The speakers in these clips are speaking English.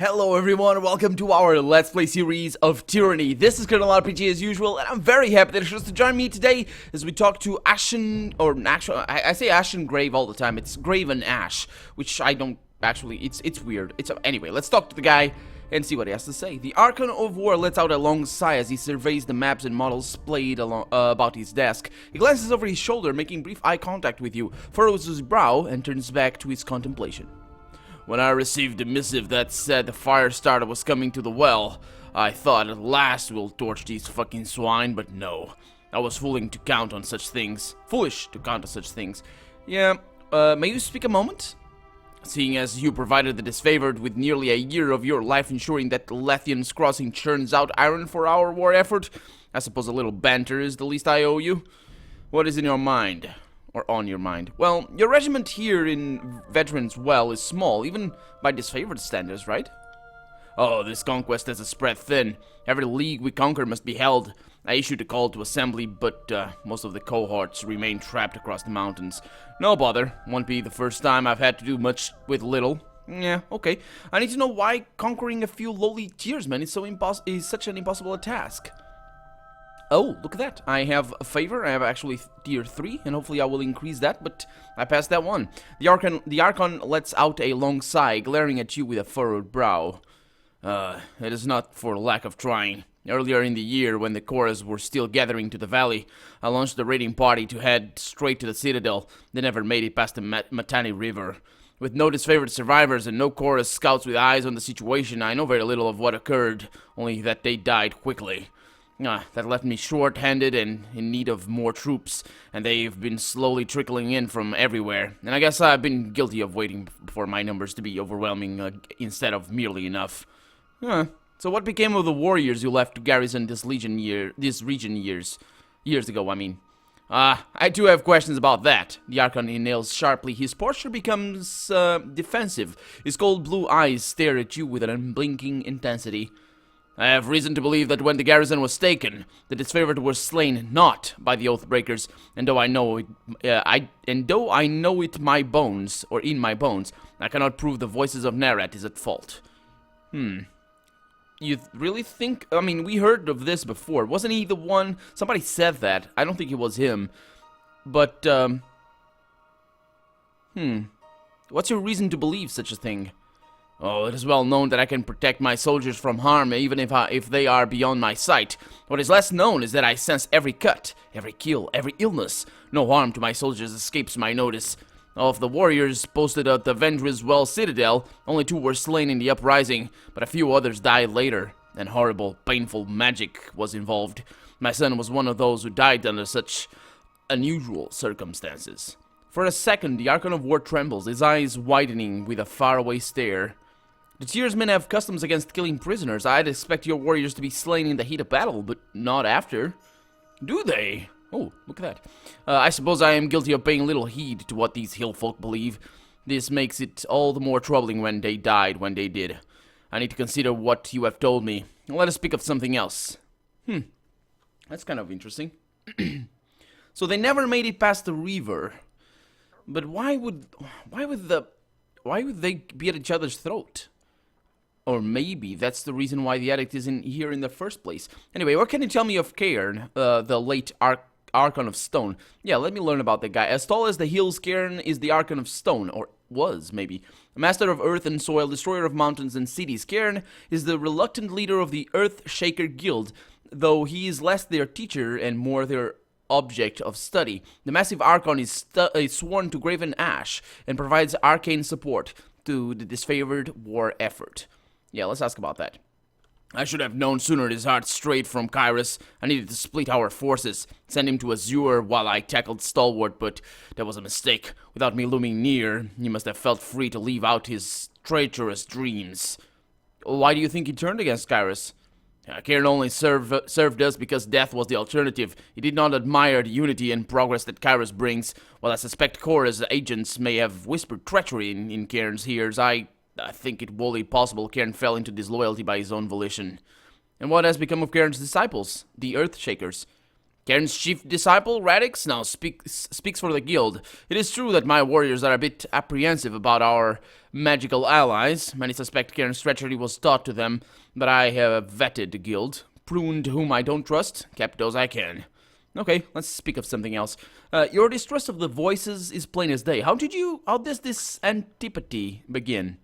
Hello everyone, welcome to our Let's Play series of Tyranny. This is Colonel RPG as usual, and I'm very happy that you're to join me today as we talk to Ashen, or actually, I say Ashen Grave all the time, it's Graven Ash, which I don't actually, it's weird. Anyway, let's talk to the guy and see what he has to say. The Archon of War lets out a long sigh as he surveys the maps and models splayed about his desk. He glances over his shoulder, making brief eye contact with you, furrows his brow, and turns back to his contemplation. When I received the missive that said the fire starter was coming to the well, I thought at last we'll torch these fucking swine, but no. I was foolish to count on such things. Yeah, may you speak a moment? Seeing as you provided the Disfavored with nearly a year of your life ensuring that the Lethian's crossing churns out iron for our war effort, I suppose a little banter is the least I owe you. What is in your mind? Or on your mind? Well, your regiment here in Veterans Well is small, even by Disfavored standards, right? Oh, this conquest has spread thin. Every league we conquer must be held. I issued a call to assembly, but most of the cohorts remain trapped across the mountains. No bother, won't be the first time I've had to do much with little. Yeah, okay. I need to know why conquering a few lowly tiersmen is such an impossible task. Oh, look at that. I have a favor. I have actually tier 3, and hopefully I will increase that, but I passed that one. The Archon lets out a long sigh, glaring at you with a furrowed brow. It is not for lack of trying. Earlier in the year, when the chorus were still gathering to the valley, I launched a raiding party to head straight to the citadel. They never made it past the Matani River. With no disfavored survivors and no chorus scouts with eyes on the situation, I know very little of what occurred, only that they died quickly. That left me short-handed and in need of more troops, and they've been slowly trickling in from everywhere. And I guess I've been guilty of waiting for my numbers to be overwhelming instead of merely enough. So what became of the warriors you left to garrison this region years ago, I mean? I do have questions about that. The Archon inhales sharply. His posture becomes defensive. His cold blue eyes stare at you with an unblinking intensity. I have reason to believe that when the garrison was taken, the Disfavored were slain not by the Oathbreakers, and though I know it, in my bones, I cannot prove the voices of Narat is at fault. You really think? I mean, we heard of this before. Wasn't he the one? Somebody said that. I don't think it was him. But, what's your reason to believe such a thing? Oh, it is well known that I can protect my soldiers from harm even if they are beyond my sight. What is less known is that I sense every cut, every kill, every illness. No harm to my soldiers escapes my notice. Of the warriors posted at the Vendriz Well Citadel, only 2 were slain in the uprising, but a few others died later, and horrible, painful magic was involved. My son was one of those who died under such unusual circumstances. For a second, the Archon of War trembles, his eyes widening with a faraway stare. The Tiersmen have customs against killing prisoners. I'd expect your warriors to be slain in the heat of battle, but not after. Do they? Oh, look at that. I suppose I am guilty of paying little heed to what these hill folk believe. This makes it all the more troubling when they died when they did. I need to consider what you have told me. Let us speak of something else. That's kind of interesting. So they never made it past the river. But why would they be at each other's throat? Or maybe that's the reason why the addict isn't here in the first place. Anyway, what can you tell me of Cairn, the late Archon of Stone? Yeah, let me learn about that guy. As tall as the hills, Cairn is the Archon of Stone, or was, maybe. A master of earth and soil, destroyer of mountains and cities, Cairn is the reluctant leader of the Earth Shaker Guild, though he is less their teacher and more their object of study. The massive Archon is sworn to Graven Ash and provides arcane support to the Disfavored war effort. Yeah, let's ask about that. I should have known sooner his heart strayed from Kyrus. I needed to split our forces, send him to Azure while I tackled Stalwart, but that was a mistake. Without me looming near, he must have felt free to leave out his treacherous dreams. Why do you think he turned against Kyrus? Cairn only served us because death was the alternative. He did not admire the unity and progress that Kyrus brings. While I suspect Korra's agents may have whispered treachery in Cairn's ears, I think it wholly possible Cairn fell into disloyalty by his own volition. And what has become of Cairn's disciples, the Earthshakers? Cairn's chief disciple, Radix, now speaks for the guild. It is true that my warriors are a bit apprehensive about our magical allies. Many suspect Cairn's treachery was taught to them, but I have vetted the guild, pruned whom I don't trust, kept those I can. Okay, let's speak of something else. Your distrust of the voices is plain as day. How does this antipathy begin?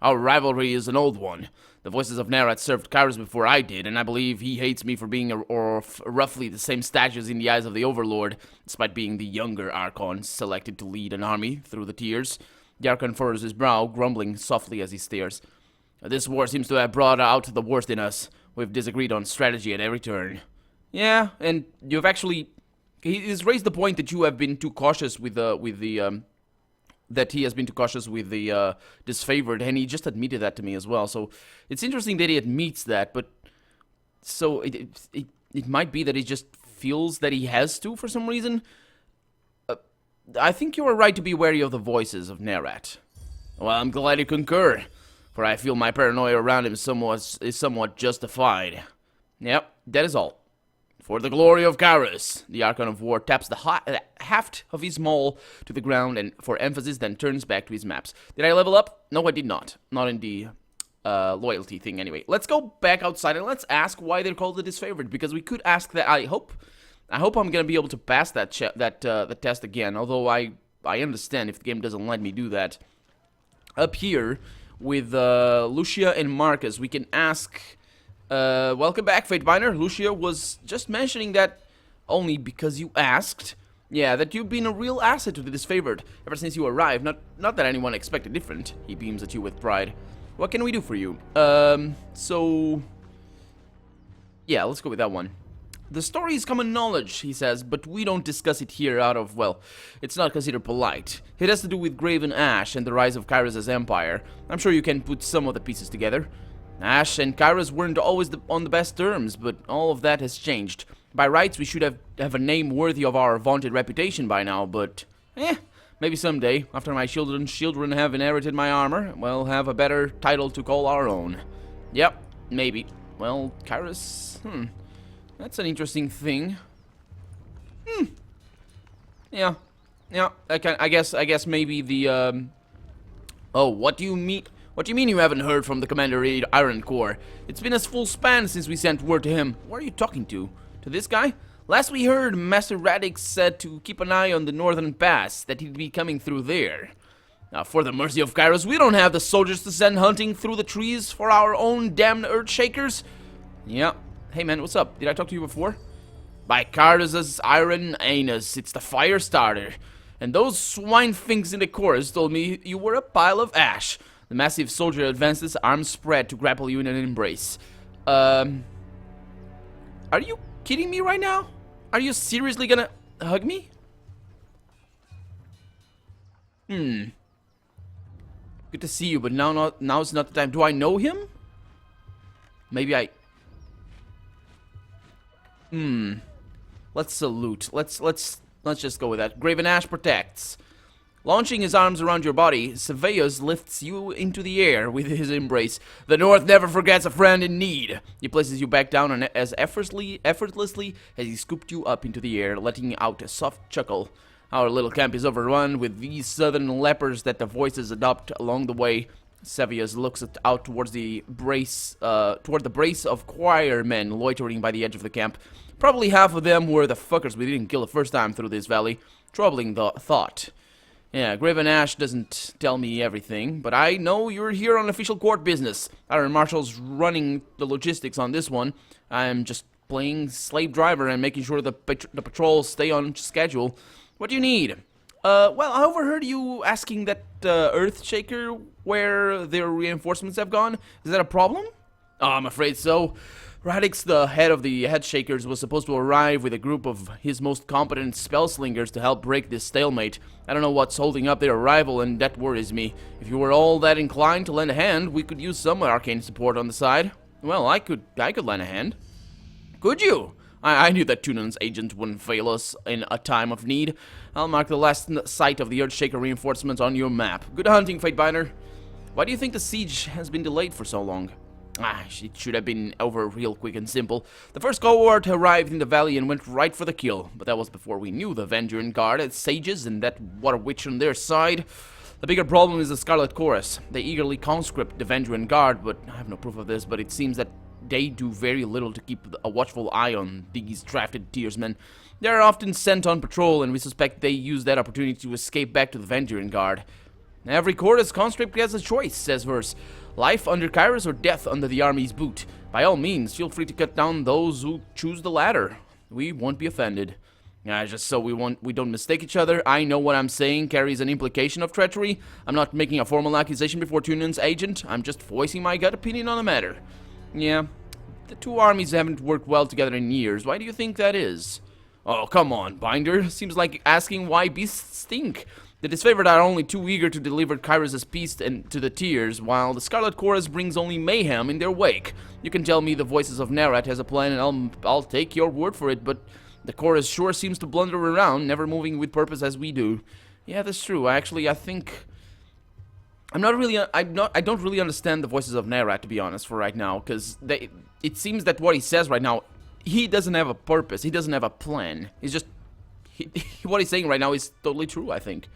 Our rivalry is an old one. The voices of Nerat served Kairos before I did, and I believe he hates me for being roughly the same status in the eyes of the Overlord, despite being the younger Archon selected to lead an army through the tiers. The Archon furrows his brow, grumbling softly as he stares. This war seems to have brought out the worst in us. We've disagreed on strategy at every turn. Yeah, and you've actually... He's raised the point that you have been too cautious with the that he has been too cautious with the Disfavored, and he just admitted that to me as well. So it's interesting that he admits that, but so it might be that he just feels that he has to for some reason. I think you are right to be wary of the voices of Nerat. Well, I'm glad you concur, for I feel my paranoia around him is somewhat justified. Yep, that is all. For the glory of Kairos, the Archon of War taps the haft of his maul to the ground and for emphasis then turns back to his maps. Did I level up? No, I did not. Not in the loyalty thing anyway. Let's go back outside and let's ask why they're called the Disfavored, because we could ask that. I hope I'm gonna be able to pass that the test again, although I understand if the game doesn't let me do that. Up here with Lucia and Marcus, we can ask... welcome back, Fatebinder. Lucia was just mentioning that only because you asked. Yeah, that you've been a real asset to the Disfavored ever since you arrived. Not that anyone expected different. He beams at you with pride. What can we do for you? So... Yeah, let's go with that one. The story is common knowledge, he says, but we don't discuss it here out of, well, it's not considered polite. It has to do with Graven Ash and the rise of Kairos' empire. I'm sure you can put some of the pieces together. Ash and Kairos weren't always on the best terms, but all of that has changed. By rights, we should have a name worthy of our vaunted reputation by now, but... maybe someday, after my children have inherited my armor, we'll have a better title to call our own. Yep, maybe. Well, Kairos... That's an interesting thing. Yeah. I guess maybe the, Oh, what do you mean? What do you mean you haven't heard from the Commander Iron Core? It's been a full span since we sent word to him. What are you talking to? To this guy? Last we heard, Master Radix said to keep an eye on the northern pass, that he'd be coming through there. Now, for the mercy of Kairos, we don't have the soldiers to send hunting through the trees for our own damned Earthshakers. Yeah. Hey man, what's up? Did I talk to you before? By Kairos' iron anus, it's the fire starter. And those swine things in the chorus told me you were a pile of ash. The massive soldier advances, arms spread to grapple you in an embrace. Are you kidding me right now? Are you seriously gonna hug me? Good to see you, but now's not the time. Do I know him? Maybe I... Let's salute. Let's just go with that. Graven Ash protects. Launching his arms around your body, Seevas lifts you into the air with his embrace. The North never forgets a friend in need. He places you back down as effortlessly as he scooped you up into the air, letting out a soft chuckle. Our little camp is overrun with these southern lepers that the voices adopt along the way. Seevas looks out towards the brace of choir men loitering by the edge of the camp. Probably half of them were the fuckers we didn't kill the first time through this valley. Troubling thought. Yeah, Graven Ash doesn't tell me everything, but I know you're here on official court business. Our marshal's running the logistics on this one. I'm just playing slave driver and making sure the patrols stay on schedule. What do you need? Well, I overheard you asking that Earthshaker where their reinforcements have gone. Is that a problem? Oh, I'm afraid so. Radix, the head of the Headshakers, was supposed to arrive with a group of his most competent spellslingers to help break this stalemate. I don't know what's holding up their arrival, and that worries me. If you were all that inclined to lend a hand, we could use some arcane support on the side. Well, I could lend a hand. Could you? I knew that Tunan's agent wouldn't fail us in a time of need. I'll mark the last site of the Earthshaker reinforcements on your map. Good hunting, Fatebinder. Why do you think the siege has been delayed for so long? It should have been over real quick and simple. The first cohort arrived in the valley and went right for the kill, but that was before we knew the Vengeance Guard had sages and that water witch on their side. The bigger problem is the Scarlet Chorus. They eagerly conscript the Vengeance Guard, but I have no proof of this, but it seems that they do very little to keep a watchful eye on these drafted Tearsmen. They are often sent on patrol, and we suspect they use that opportunity to escape back to the Vengeance Guard. Every chorus conscript has a choice, says Verse. Life under Kairos or death under the army's boot. By all means, feel free to cut down those who choose the latter. We won't be offended. Just so we don't mistake each other, I know what I'm saying carries an implication of treachery. I'm not making a formal accusation before Tunan's agent. I'm just voicing my gut opinion on the matter. Yeah, the two armies haven't worked well together in years. Why do you think that is? Oh, come on, Binder. Seems like asking why beasts stink. The Disfavored are only too eager to deliver Kairos' peace and to the Tears, while the Scarlet Chorus brings only mayhem in their wake. You can tell me the Voices of Nerat has a plan and I'll take your word for it, but the Chorus sure seems to blunder around, never moving with purpose as we do. Yeah, that's true. I think I don't really understand the Voices of Nerat, to be honest, for right now, because it seems that what he says right now, he doesn't have a purpose, he doesn't have a plan. He's just what he's saying right now is totally true, I think.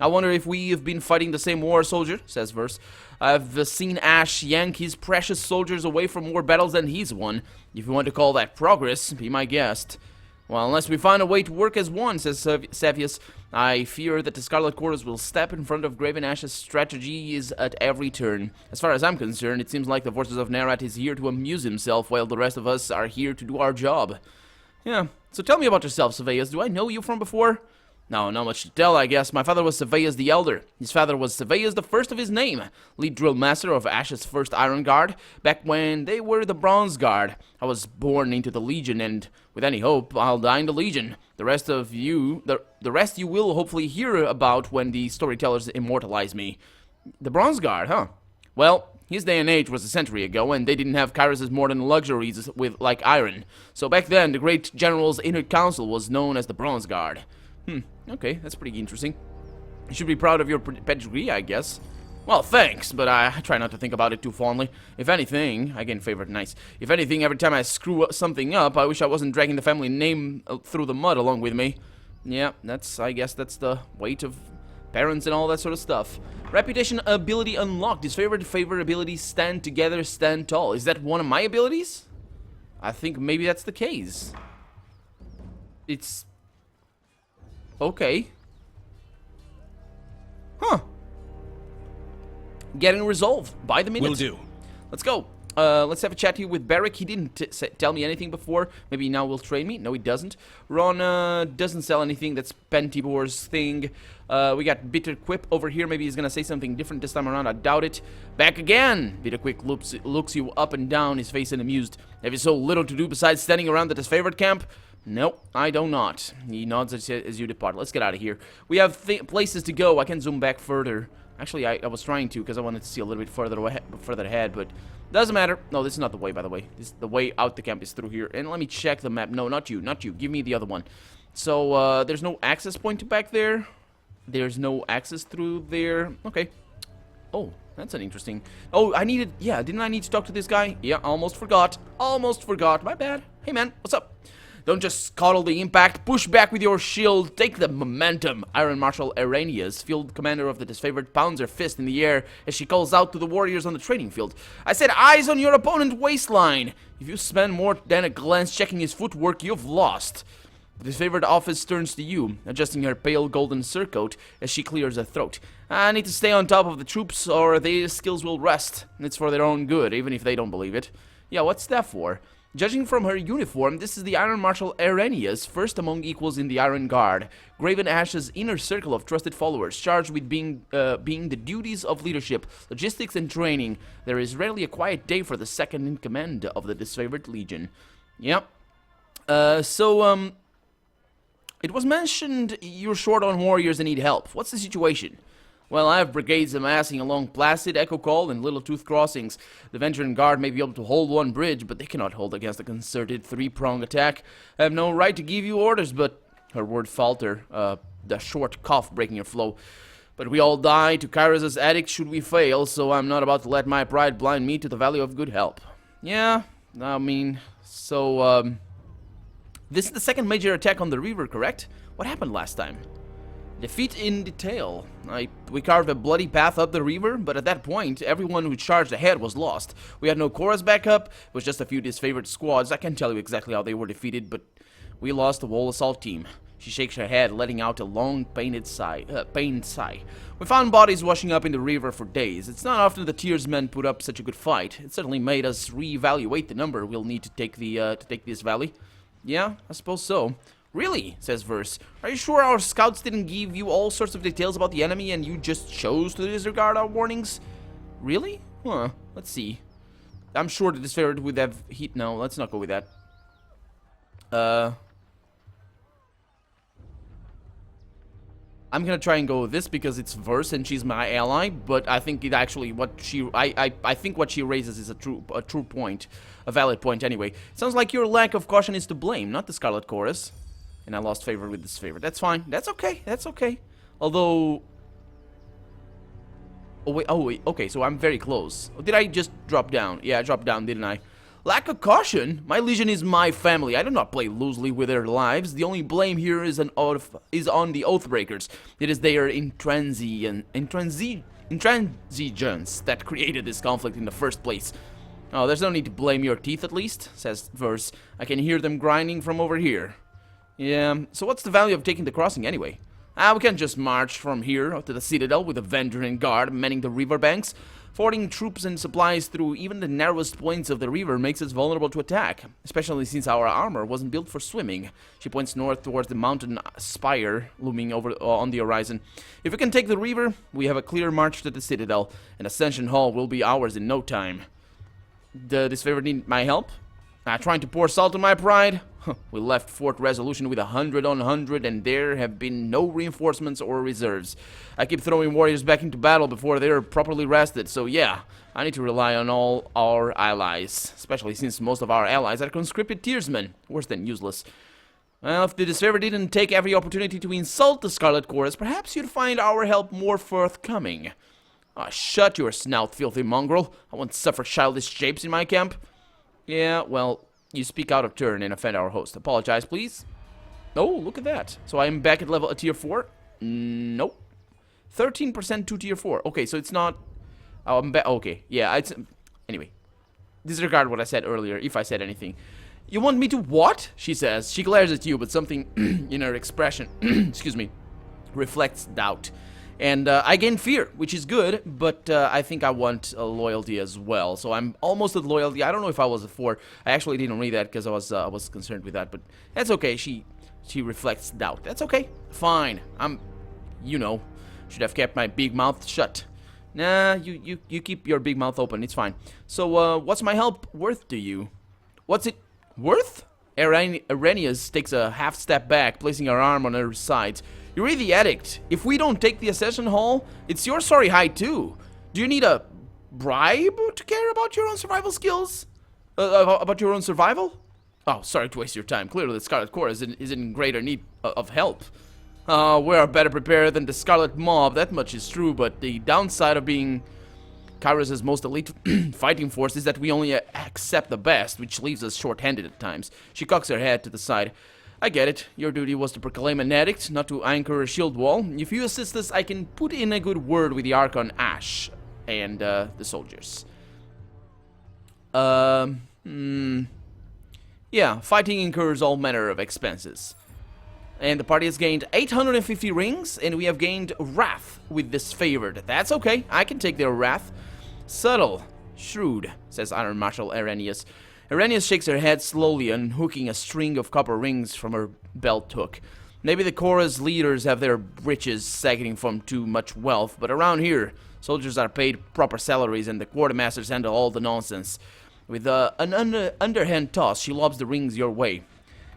I wonder if we have been fighting the same war, soldier, says Verse. I've seen Ash yank his precious soldiers away from more battles than he's won. If you want to call that progress, be my guest. Well, unless we find a way to work as one, says Seevas, I fear that the Scarlet Chorus will step in front of Graven Ash's strategies at every turn. As far as I'm concerned, it seems like the Voices of Nerat is here to amuse himself, while the rest of us are here to do our job. Yeah, so tell me about yourself, Seevas. Do I know you from before? No, not much to tell, I guess. My father was Seevas the Elder. His father was Seevas the First of his name, lead drill master of Ash's first Iron Guard, back when they were the Bronze Guard. I was born into the Legion, and with any hope, I'll die in the Legion. The rest you will hopefully hear about when the storytellers immortalize me. The Bronze Guard, huh? Well, his day and age was a century ago, and they didn't have Kairos' modern luxuries like iron. So back then, the great general's inner council was known as the Bronze Guard. Okay, that's pretty interesting. You should be proud of your pedigree, I guess. Well, thanks, but I try not to think about it too fondly. If anything, again, favorite, nice. If anything, every time I screw something up, I wish I wasn't dragging the family name through the mud along with me. Yeah, I guess that's the weight of parents and all that sort of stuff. Reputation ability unlocked. Disfavored favor ability stand together, stand tall. Is that one of my abilities? I think maybe that's the case. It's... okay. Huh. Getting resolved by the minute. Will do. Let's go. Let's have a chat here with Barik. He didn't tell me anything before. Maybe now will train me. No, he doesn't. Ron doesn't sell anything. That's Pentibor's thing. We got Bitter Quip over here. Maybe he's gonna say something different this time around. I doubt it. Back again. Bitter Quip looks you up and down, his face amused. Have you so little to do besides standing around the Disfavored camp? Nope, I do not. He nods as you depart. Let's get out of here. We have places to go. I can zoom back further. Actually, I was trying to because I wanted to see a little bit further ahead, but doesn't matter. No, this is not the way, by the way. The way out the camp is through here. And let me check the map. No, not you. Give me the other one. So, there's no access point back there. There's no access through there. Okay. Oh, that's an interesting... oh, yeah, didn't I need to talk to this guy? Yeah, almost forgot. My bad. Hey, man, what's up? Don't just coddle the impact. Push back with your shield. Take the momentum. Iron Marshal Arrhenius, field commander of the Disfavored, pounds her fist in the air as she calls out to the warriors on the training field. I said eyes on your opponent's waistline. If you spend more than a glance checking his footwork, you've lost. The Disfavored office turns to you, adjusting her pale golden surcoat as she clears her throat. I need to stay on top of the troops or their skills will rust. It's for their own good, even if they don't believe it. Yeah, what's that for? Judging from her uniform, this is the Iron Marshal Arrhenius, first among equals in the Iron Guard. Graven Ash's inner circle of trusted followers, charged with being the duties of leadership, logistics, and training. There is rarely a quiet day for the second in command of the Disfavored Legion. Yep. It was mentioned you're short on warriors and need help. What's the situation? Well, I have brigades amassing along Placid, Echo Call, and Little Tooth crossings. The Vengeance Guard may be able to hold one bridge, but they cannot hold against a concerted three-pronged attack. I have no right to give you orders, but... her word falter, the short cough breaking her flow. But we all die to Kyros's edict should we fail, so I'm not about to let my pride blind me to the value of good help. Yeah, I mean, so, this is the second major attack on the river, correct? What happened last time? Defeat in detail. We carved a bloody path up the river, but at that point, everyone who charged ahead was lost. We had no chorus backup, it was just a few disfavored squads. I can't tell you exactly how they were defeated, but we lost the whole assault team. She shakes her head, letting out a long, pained sigh. We found bodies washing up in the river for days. It's not often the Tearsmen put up such a good fight. It certainly made us reevaluate the number we'll need to take this valley. Yeah, I suppose so. Really? Says Verse. Are you sure our scouts didn't give you all sorts of details about the enemy and you just chose to disregard our warnings? Really? Huh. Let's see. I'm sure that Disfavored would have heat. No, let's not go with that. I'm gonna try and go with this because it's Verse and she's my ally, but I think it actually I think what she raises is a true point, a valid point anyway. Sounds like your lack of caution is to blame, not the Scarlet Chorus. And I lost favor with Disfavored. That's fine. That's okay. That's okay. Although, oh wait, okay, so I'm very close. Did I just drop down? Yeah, I dropped down, didn't I? Lack of caution? My legion is my family. I do not play loosely with their lives. The only blame here is on the Oathbreakers. It is their intransigence that created this conflict in the first place. Oh, there's no need to blame your teeth, at least, says Verse. I can hear them grinding from over here. Yeah, so what's the value of taking the crossing anyway? We can't just march from here to the Citadel with a Avenger and guard manning the riverbanks. Forwarding troops and supplies through even the narrowest points of the river makes us vulnerable to attack, especially since our armor wasn't built for swimming. She points north towards the mountain spire looming over on the horizon. If we can take the river, we have a clear march to the Citadel, and Ascension Hall will be ours in no time. Does Disfavored need my help? Trying to pour salt on my pride? We left Fort Resolution with 100 on 100, and there have been no reinforcements or reserves. I keep throwing warriors back into battle before they're properly rested, so yeah, I need to rely on all our allies, especially since most of our allies are conscripted Tearsmen, worse than useless. Well, if the Disfavored didn't take every opportunity to insult the Scarlet Chorus, perhaps you'd find our help more forthcoming. Shut your snout, filthy mongrel. I won't suffer childish japes in my camp. Yeah, well, you speak out of turn and offend our host. Apologize, please. Oh, look at that. So I'm back at level tier 4? Nope. 13% to tier 4. Okay, so it's not... Oh, I'm back. Okay, yeah, it's... Anyway. Disregard what I said earlier, if I said anything. You want me to what? She says. She glares at you, but something in her expression, excuse me, reflects doubt. And I gain fear, which is good, but I think I want loyalty as well. So I'm almost at loyalty. I don't know if I was at 4. I actually didn't read that because I was concerned with that, but that's okay. She reflects doubt. That's okay. Fine. Should have kept my big mouth shut. Nah, you keep your big mouth open. It's fine. So what's my help worth to you? What's it worth? Arrhenius takes a half step back, placing her arm on her side. You read the edict. If we don't take the Ascension Hall, it's your sorry hide too. Do you need a bribe to care about your own survival skills? About your own survival? Oh, sorry to waste your time. Clearly the Scarlet Chorus is in greater need of help. We are better prepared than the Scarlet Mob, that much is true, but the downside of being Kyros's most elite fighting force is that we only accept the best, which leaves us short-handed at times. She cocks her head to the side. I get it. Your duty was to proclaim an edict, not to anchor a shield wall. If you assist us, I can put in a good word with the Archon Ash and the soldiers. Yeah, fighting incurs all manner of expenses. And the party has gained 850 rings, and we have gained Wrath with Disfavored. That's okay, I can take their Wrath. Subtle, shrewd, says Iron Marshal Arrhenius. Arrhenius shakes her head slowly, unhooking a string of copper rings from her belt hook. Maybe the Chorus leaders have their breeches sagging from too much wealth, but around here, soldiers are paid proper salaries and the quartermasters handle all the nonsense. With an underhand toss, she lobs the rings your way.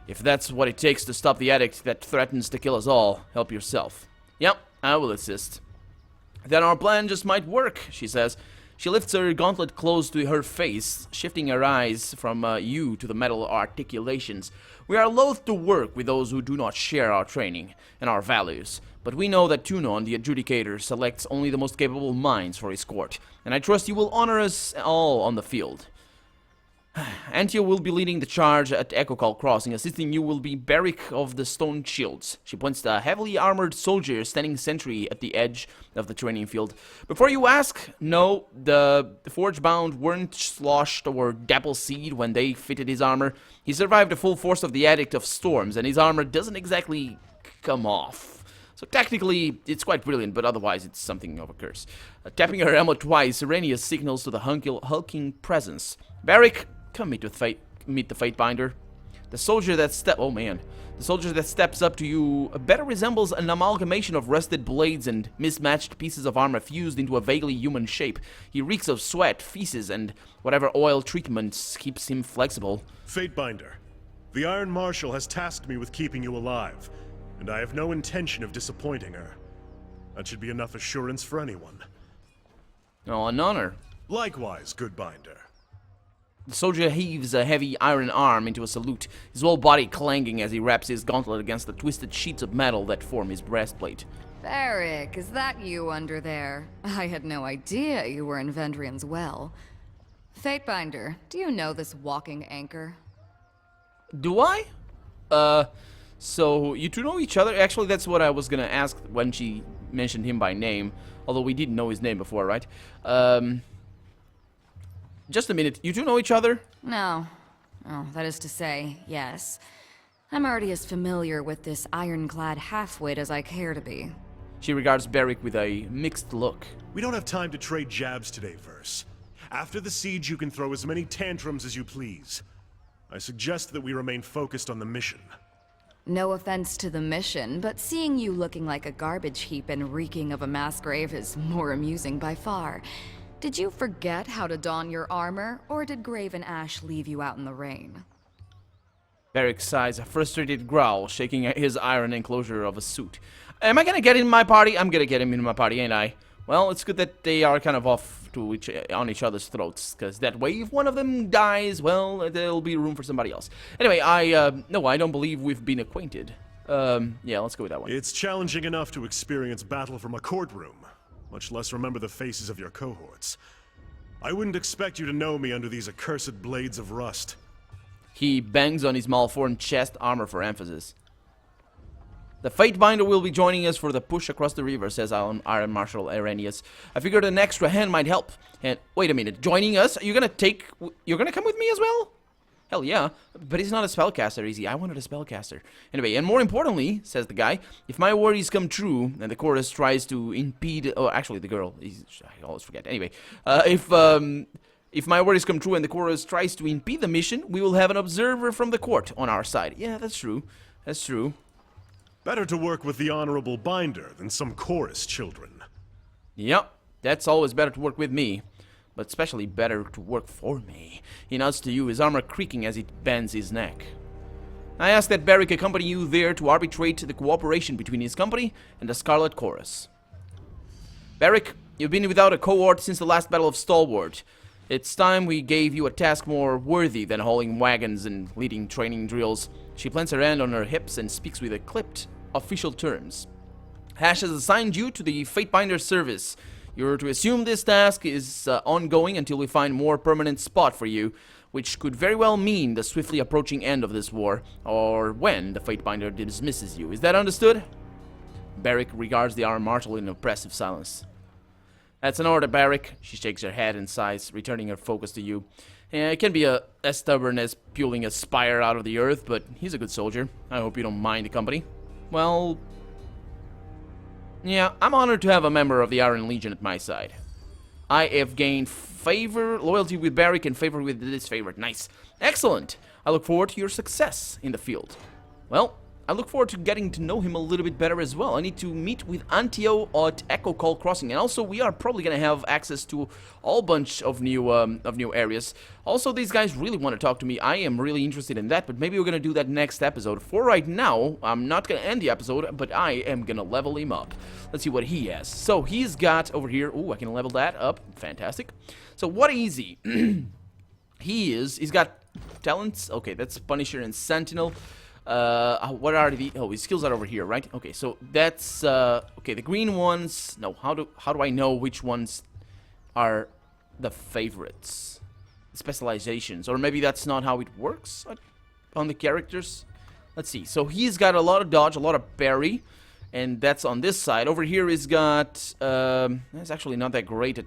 If that's what it takes to stop the edict that threatens to kill us all, help yourself. Yep, I will assist. Then our plan just might work, she says. She lifts her gauntlet close to her face, shifting her eyes from you to the metal articulations. We are loath to work with those who do not share our training and our values, But we know that Tunon, the adjudicator, selects only the most capable minds for his court, and I trust you will honor us all on the field. Antio will be leading the charge at Echo Call Crossing. Assisting you will be Barik of the Stone Shields. She points to a heavily armored soldier standing sentry at the edge of the training field. Before you ask, no, the Forge-bound weren't sloshed or dapple-seed when they fitted his armor. He survived the full force of the Edict of Storms, and his armor doesn't exactly come off. So technically, it's quite brilliant, but otherwise it's something of a curse. Tapping her ammo twice, Serenia signals to the hulking presence. Barik, come meet the Fatebinder. The soldier that steps up to you better resembles an amalgamation of rusted blades and mismatched pieces of armor fused into a vaguely human shape. He reeks of sweat, feces, and whatever oil treatments keeps him flexible. Fatebinder, the Iron Marshal has tasked me with keeping you alive, and I have no intention of disappointing her. That should be enough assurance for anyone. Oh, an honor. Likewise, good Binder. The soldier heaves a heavy iron arm into a salute, his whole body clanging as he wraps his gauntlet against the twisted sheets of metal that form his breastplate. Barik, is that you under there? I had no idea you were in Vendrian's well. Fatebinder, do you know this walking anchor? Do I? So you two know each other? Actually, that's what I was gonna ask when she mentioned him by name, although we didn't know his name before, right? Just a minute. You two know each other? No. Oh, that is to say, yes. I'm already as familiar with this ironclad halfwit as I care to be. She regards Barik with a mixed look. We don't have time to trade jabs today, Verse. After the siege, you can throw as many tantrums as you please. I suggest that we remain focused on the mission. No offense to the mission, but seeing you looking like a garbage heap and reeking of a mass grave is more amusing by far. Did you forget how to don your armor, or did Graven Ash leave you out in the rain? Barik sighs a frustrated growl, shaking his iron enclosure of a suit. Am I gonna get him in my party? I'm gonna get him in my party, ain't I? Well, it's good that they are kind of off to on each other's throats, because that way, if one of them dies, well, there'll be room for somebody else. Anyway, no, I don't believe we've been acquainted. Yeah, let's go with that one. It's challenging enough to experience battle from a courtroom, much less remember the faces of your cohorts. I wouldn't expect you to know me under these accursed blades of rust. He bangs on his malformed chest armor for emphasis. The Fatebinder will be joining us for the push across the river, says Iron Marshal Arrhenius. I figured an extra hand might help. And wait a minute, joining us? You're gonna come with me as well? Hell yeah, but he's not a spellcaster, is he? I wanted a spellcaster. Anyway, and more importantly, says the guy, if my worries come true and the chorus tries to impede... Oh, actually, the girl. I always forget. Anyway, if my worries come true and the chorus tries to impede the mission, we will have an observer from the court on our side. Yeah, that's true. That's true. Better to work with the Honorable Binder than some chorus children. Yep, that's always better to work with me. But especially better to work for me. He nods to you, his armor creaking as he bends his neck. I ask that Barik accompany you there to arbitrate the cooperation between his company and the Scarlet Chorus. Barik, you've been without a cohort since the last Battle of Stalwart. It's time we gave you a task more worthy than hauling wagons and leading training drills. She plants her hand on her hips and speaks with a clipped, official terms. Ash has assigned you to the Fatebinder's service. You're to assume this task is ongoing until we find more permanent spot for you, which could very well mean the swiftly approaching end of this war, or when the Fatebinder dismisses you. Is that understood? Barik regards the Iron Marshal in oppressive silence. That's an order, Barik. She shakes her head and sighs, returning her focus to you. It can be as stubborn as pulling a spire out of the earth, but he's a good soldier. I hope you don't mind the company. Well... yeah, I'm honored to have a member of the Iron Legion at my side. I have gained loyalty with Barik, and favor with the Disfavored. Nice. Excellent. I look forward to your success in the field. Well, I look forward to getting to know him a little bit better as well. I need to meet with Antio at Echo Call Crossing, and also we are probably going to have access to a whole bunch of new areas. Also, these guys really want to talk to me. I am really interested in that, but maybe we're going to do that next episode. For right now, I'm not going to end the episode, but I am going to level him up. Let's see what he has. So he's got over here, ooh, I can level that up. Fantastic. So what is he? He's got talents. Okay, that's Punisher and Sentinel. What are the... Oh, his skills are over here, right? Okay, so that's... okay, the green ones... No, how do I know which ones are the favorites? Specializations. Or maybe that's not how it works on the characters. Let's see. So he's got a lot of dodge, a lot of parry. And that's on this side. Over here he's got... it's actually not that great at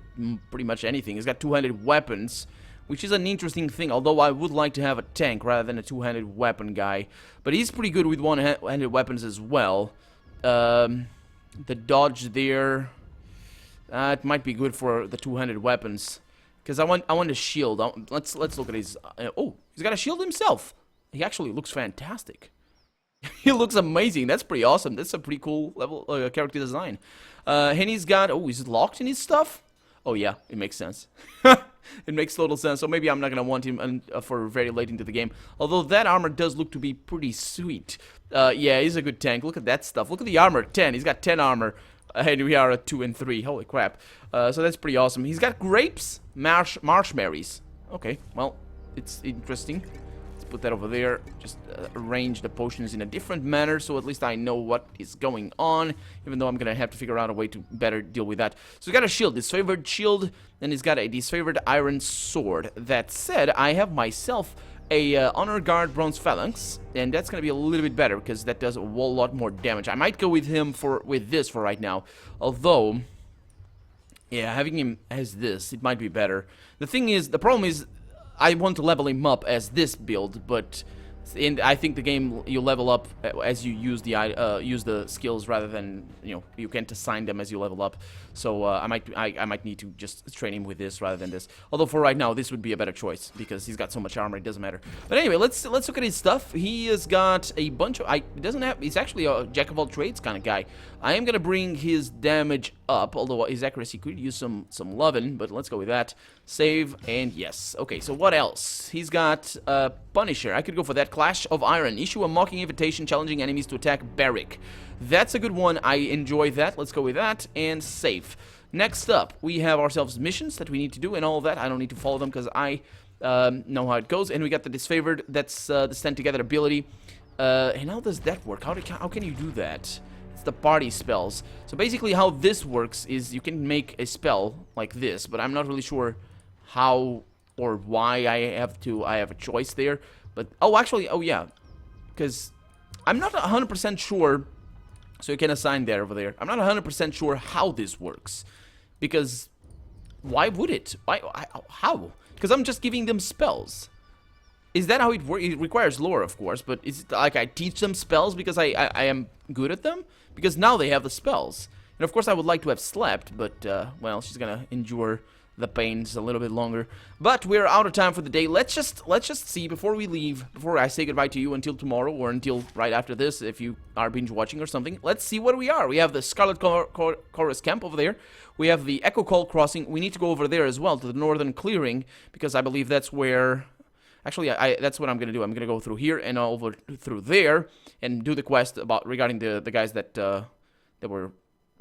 pretty much anything. He's got two-handed weapons, which is an interesting thing, although I would like to have a tank rather than a two-handed weapon guy. But he's pretty good with one-handed weapons as well. The dodge there... it might be good for the two-handed weapons. Because I want a shield. Let's look at his... oh, he's got a shield himself. He actually looks fantastic. He looks amazing. That's pretty awesome. That's a pretty cool level character design. And he's got... Oh, is it locked in his stuff? Oh, yeah. It makes sense. It makes total sense. So maybe I'm not going to want him for very late into the game. Although that armor does look to be pretty sweet. Yeah, he's a good tank. Look at that stuff. Look at the armor. 10. He's got 10 armor. And we are at 2 and 3. Holy crap. So that's pretty awesome. He's got grapes. Marshberries. Okay, well, it's interesting. Let's put that over there. Just arrange the potions in a different manner, so at least I know what is going on, even though I'm gonna have to figure out a way to better deal with that. So he's got a shield, disfavored shield, and he's got a disfavored iron sword. That said, I have myself a honor guard bronze phalanx, and that's gonna be a little bit better because that does a whole lot more damage. I might go with him with this for right now, although, yeah, having him as this, it might be better. The problem is, I want to level him up as this build, but I think the game you level up as you use the skills rather than, you know, you can't assign them as you level up. So I might need to just train him with this rather than this. Although for right now this would be a better choice because he's got so much armor it doesn't matter. But anyway, let's look at his stuff. He has got a bunch of he's actually a jack of all trades kind of guy. I am gonna bring his damage up, although his accuracy could use some loving, but let's go with that. Save and yes. Okay, so what else? He's got Punisher. I could go for that. Clash of Iron. Issue a mocking invitation challenging enemies to attack Barik. That's a good one. I enjoy that. Let's go with that. And save. Next up, we have ourselves missions that we need to do and all of that. I don't need to follow them because I know how it goes. And we got the Disfavored. That's the Stand Together ability. And how does that work? How can you do that? It's the party spells. So basically how this works is you can make a spell like this, but I'm not really sure how or why I have a choice there. But, oh, actually, oh, yeah. Because I'm not 100% sure. So you can assign that over there. I'm not 100% sure how this works. Because, why would it? How? Because I'm just giving them spells. Is that how it works? It requires lore, of course. But is it like I teach them spells because I am good at them? Because now they have the spells. And, of course, I would like to have slept. But, well, she's going to endure the pains a little bit longer. But we're out of time for the day. Let's just see before we leave, before I say goodbye to you until tomorrow or until right after this if you are binge watching or something. Let's see what we are. We have the Scarlet Chorus camp over there. We have the Echo Call crossing. We need to go over there as well to the Northern Clearing because I believe that's where actually that's what I'm going to do. I'm going to go through here and over through there and do the quest regarding the guys that were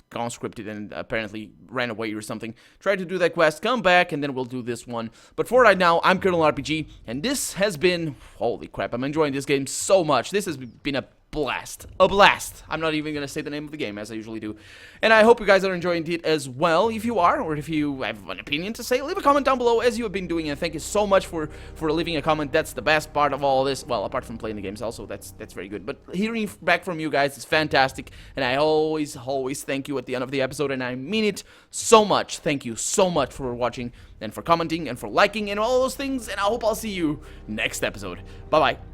conscripted and apparently ran away or something. Try to do that quest, come back, and then we'll do this one. But for right now, I'm Colonel RPG, and this has been... Holy crap, I'm enjoying this game so much. This has been a blast. A blast. I'm not even going to say the name of the game, as I usually do. And I hope you guys are enjoying it as well. If you are, or if you have an opinion to say, leave a comment down below, as you have been doing. And thank you so much for leaving a comment. That's the best part of all this. Well, apart from playing the games also, that's very good. But hearing back from you guys is fantastic. And I always thank you at the end of the episode. And I mean it so much. Thank you so much for watching, and for commenting, and for liking, and all those things. And I hope I'll see you next episode. Bye-bye.